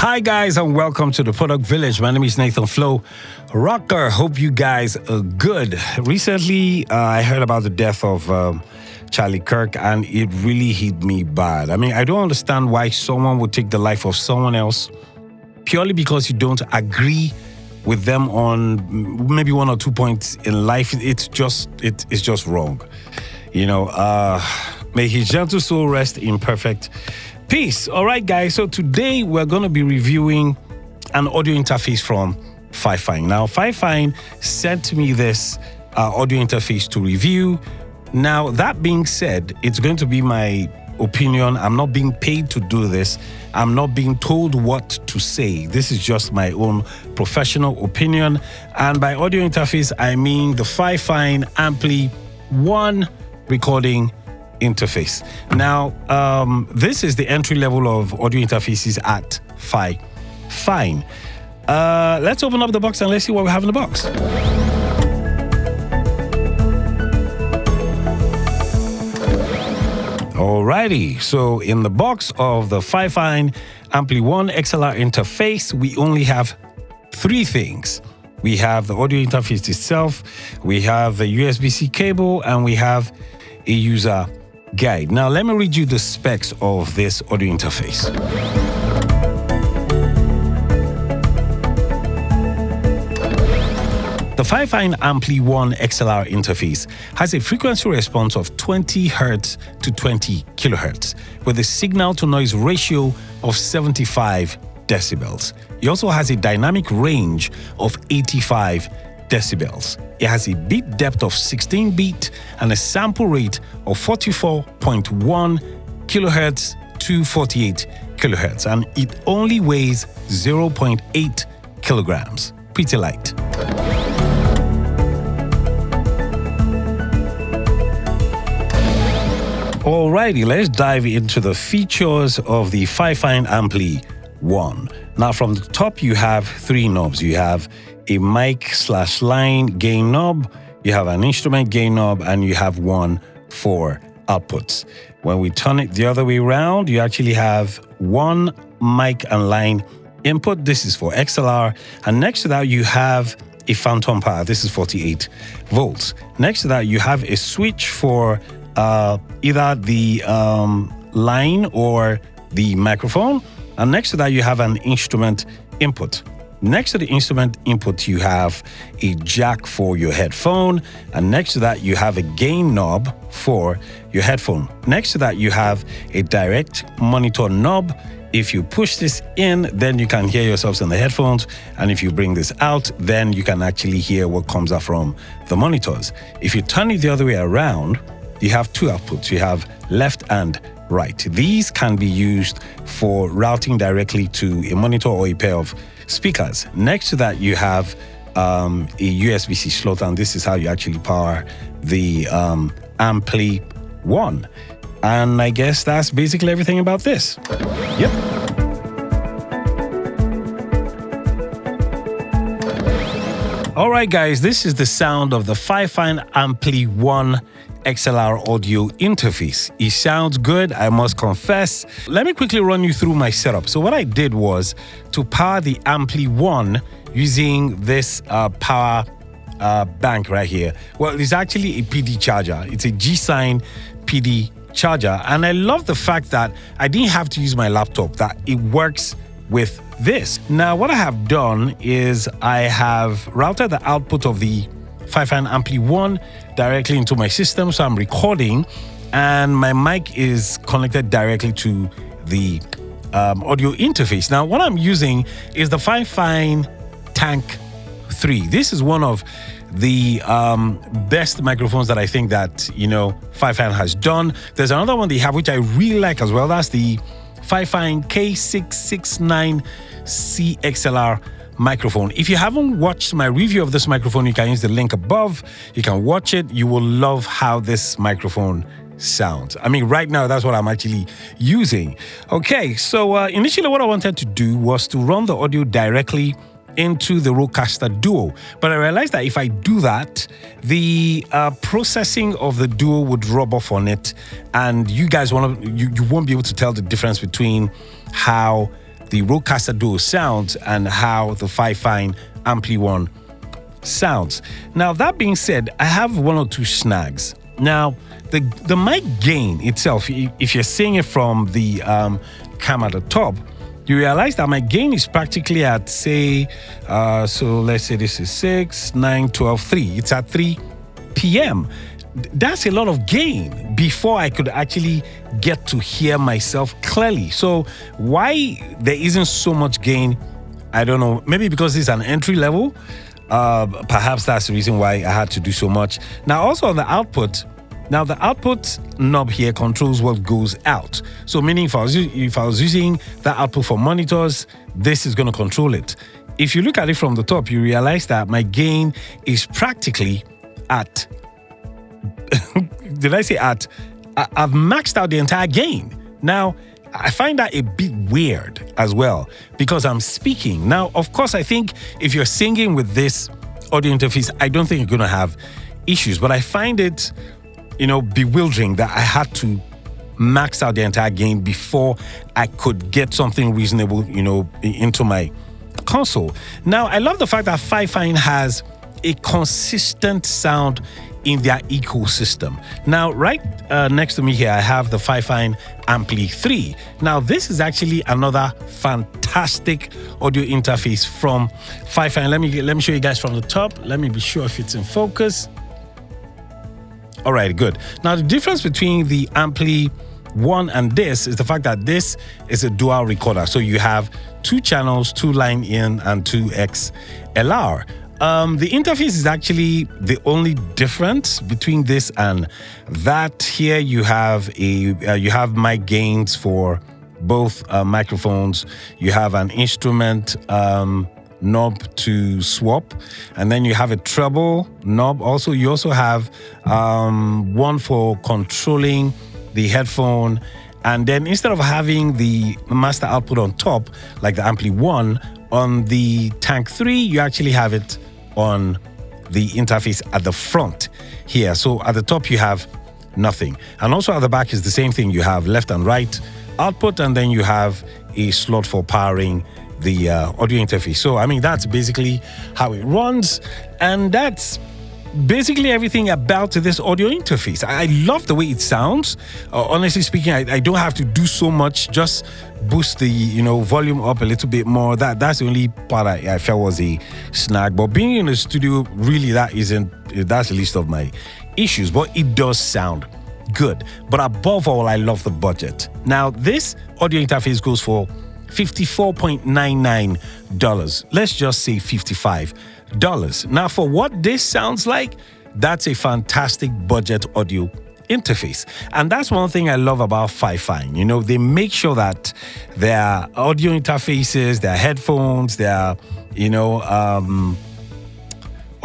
Hi guys, and welcome to the Product Village. My name is Nathan Flo Rocker. Hope you guys are good. Recently, I heard about the death of Charlie Kirk, and it really hit me bad. I mean, I don't understand why someone would take the life of someone else purely because you don't agree with them on maybe one or 2 points in life. It's just wrong. You know, may his gentle soul rest in perfect peace. All right, guys. So today we're going to be reviewing an audio interface from Fifine. Now, Fifine sent me this audio interface to review. Now, that being said, it's going to be my opinion. I'm not being paid to do this. I'm not being told what to say. This is just my own professional opinion. And by audio interface, I mean the Fifine Ampli 1 recording interface. Now, this is the entry level of audio interfaces at Fifine. Let's open up the box and let's see what we have in the box. Alrighty, so in the box of the Fifine Ampli 1 XLR interface, we only have 3 things. We have the audio interface itself, we have the USB-C cable, and we have a user guide. Now, let me read you the specs of this audio interface. The Fifine Ampli 1 XLR interface has a frequency response of 20 Hz to 20 kHz with a signal-to-noise ratio of 75 decibels. It also has a dynamic range of 85 decibels. It has a bit depth of 16 bit and a sample rate of 44.1 kHz to 48 kHz, and it only weighs 0.8 kilograms. Pretty light. Alrighty, let's dive into the features of the Fifine Ampli 1. Now, from the top, you have 3 knobs. You have a mic/line gain knob, you have an instrument gain knob, and you have one for outputs. When we turn it the other way around, you actually have one mic and line input. This is for XLR. And next to that, you have a phantom power. This is 48 volts. Next to that, you have a switch for either the line or the microphone. And next to that, you have an instrument input. Next to the instrument input, you have a jack for your headphone. And next to that, you have a gain knob for your headphone. Next to that, you have a direct monitor knob. If you push this in, then you can hear yourselves in the headphones. And if you bring this out, then you can actually hear what comes out from the monitors. If you turn it the other way around, you have 2 outputs. You have left and right. These can be used for routing directly to a monitor or a pair of speakers. Next to that, you have a USB-C slot, and this is how you actually power the Ampli 1. And I guess that's basically everything about this. Yep. All right, guys, this is the sound of the Fifine Ampli 1 XLR audio interface. It sounds good, I must confess. Let me quickly run you through my setup. So what I did was to power the Ampli 1 using this power bank right here. Well, it's actually a PD charger. It's a G-Sign PD charger. And I love the fact that I didn't have to use my laptop, that it works with this. Now, what I have done is I have routed the output of the Fifine Ampli 1 directly into my system. So I'm recording and my mic is connected directly to the audio interface. Now, what I'm using is the Fifine Tank 3. This is one of the best microphones that I think that, you know, Fifine has done. There's another one they have, which I really like as well. That's the Fifine K669C XLR microphone. If you haven't watched my review of this microphone, you can use the link above. You can watch it. You will love how this microphone sounds. I mean, right now, that's what I'm actually using. Okay, so initially what I wanted to do was to run the audio directly into the Rodecaster Duo. But I realized that if I do that, the processing of the Duo would rub off on it, and you guys you won't be able to tell the difference between how the Rodecaster Duo sounds and how the Fifine Ampli One sounds. Now, that being said, I have one or two snags. Now, the mic gain itself, if you're seeing it from the cam at the top, you realize that my gain is practically at, say, so let's say this is 6, 9, 12, 3. It's at 3 p.m. That's a lot of gain before I could actually get to hear myself clearly. So why there isn't so much gain, I don't know. Maybe because it's an entry level. Perhaps that's the reason why I had to do so much. Now, also on the output, now the output knob here controls what goes out. So meaning if I was using that output for monitors, this is going to control it. If you look at it from the top, you realize that my gain is practically at, did I say at? I've maxed out the entire gain. Now, I find that a bit weird as well because I'm speaking. Now, of course, I think if you're singing with this audio interface, I don't think you're going to have issues, but I find it, bewildering that I had to max out the entire gain before I could get something reasonable, into my console. Now, I love the fact that Fifine has a consistent sound in their ecosystem. Now, right next to me here, I have the Fifine Ampli 3. Now, this is actually another fantastic audio interface from Fifine. Let me show you guys from the top. Let me be sure if it's in focus. All right, good. Now, the difference between the Ampli 1 and this is the fact that this is a dual recorder. So you have 2 channels, 2 line in and 2 XLR. The interface is actually the only difference between this and that. Here you have mic gains for both microphones. You have an instrument knob to swap, and then you have a treble knob. Also, you also have one for controlling the headphone. And then instead of having the master output on top, like the Ampli 1, on the Tank 3, you actually have it on the interface at the front here. So at the top, you have nothing. And also at the back is the same thing. You have left and right output, and then you have a slot for powering the audio interface. So, I mean, that's basically how it runs. And that's basically everything about this audio interface. I love the way it sounds. Honestly speaking, I don't have to do so much. Just boost the volume up a little bit more. That's the only part I felt was a snag. But being in the studio, really, that's the least of my issues. But it does sound good. But above all, I love the budget. Now, this audio interface goes for $54.99. Let's just say $55. Now, for what this sounds like, that's a fantastic budget audio interface. And that's one thing I love about Fifine. They make sure that their audio interfaces, their headphones, their,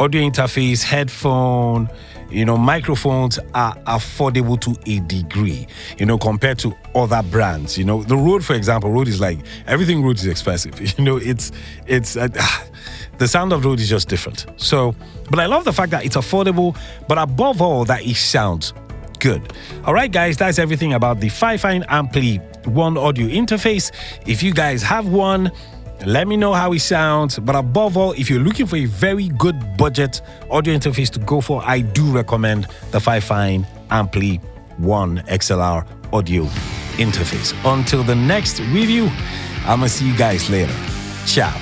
audio interface, headphone, microphones are affordable to a degree, compared to other brands. The Rode, for example, Rode is like, everything Rode is expensive. The sound of Rode is just different. So, but I love the fact that it's affordable, but above all, that it sounds good. All right, guys, that's everything about the Fifine Ampli 1 audio interface. If you guys have one, let me know how it sounds. But above all, if you're looking for a very good budget audio interface to go for, I do recommend the Fifine Ampli 1 XLR audio interface. Until the next review, I'm gonna see you guys later. Ciao.